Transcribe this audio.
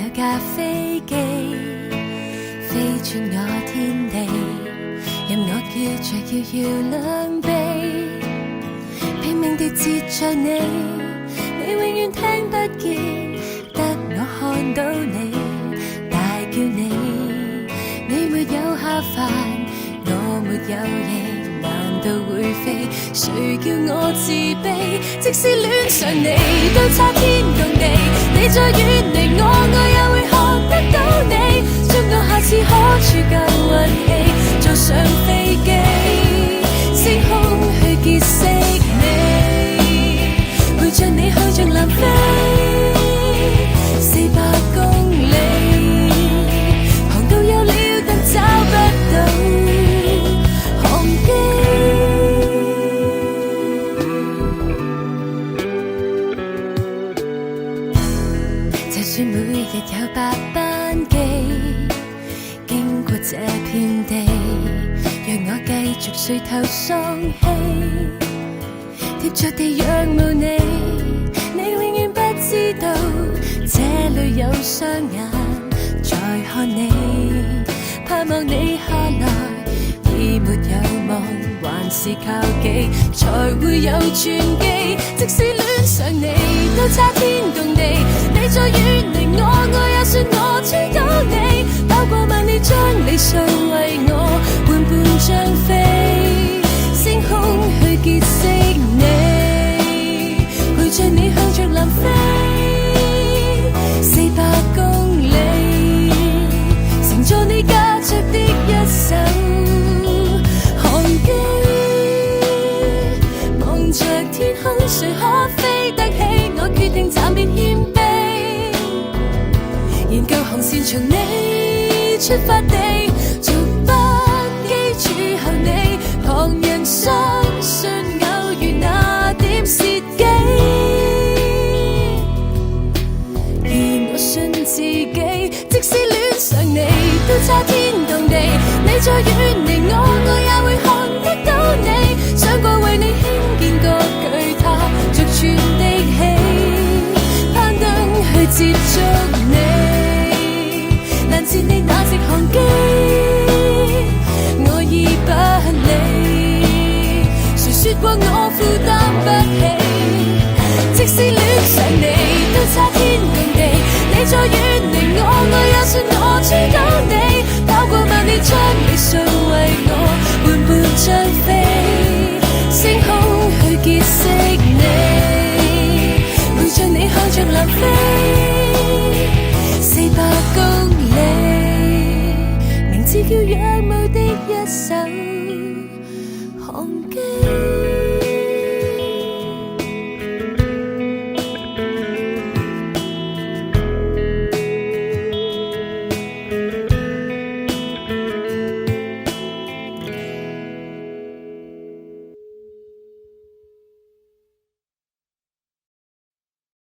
有架飛機飛穿我天地，任我叫着搖搖兩臂，拼命地接着你，你永遠聽不見，得我看到你，大叫你，你沒有下凡，我沒有翼，難道會飛？誰叫我自卑？即使戀上你，都差天共地。你再遠離我，我也會看得到你。祝我下次可處夠運氣，坐上飛機，升空去結識你，陪着你向着南非400公里，航道有了但找不到航機。就算每日有8班機經過這片地，讓我繼續垂頭喪氣，貼着地仰慕你，你永遠不知道這裏有雙眼在看你，盼望你下來已沒有望，還是靠己才會有轉機。即使戀上你，都差天共地。你再遠離我，我也算我追到你。跑過萬里將你數為我，換半張飛，升空去結識你，陪着你向着南非400公里，乘坐你駕着的一艘航機，望着天空，誰可飛得起？我決定暫別謙卑，研究航線從你出發地，逐班機處候你，旁人相信偶遇那點設計，而我信自己，即使戀上你，都差天共地。你再遠離我，我也會看得到你。想過為你興建個巨塔，逐寸的起，攀登去接觸你，攔截你那隻航機，我已不理。誰說過我負擔不起？即使戀上你，都差天共地。你再遠離我，我也算我追到你。跑過萬里將你數為我，換半張飛，升空去結識你，陪着你向着南非400公里，名字叫仰慕的一艘航機。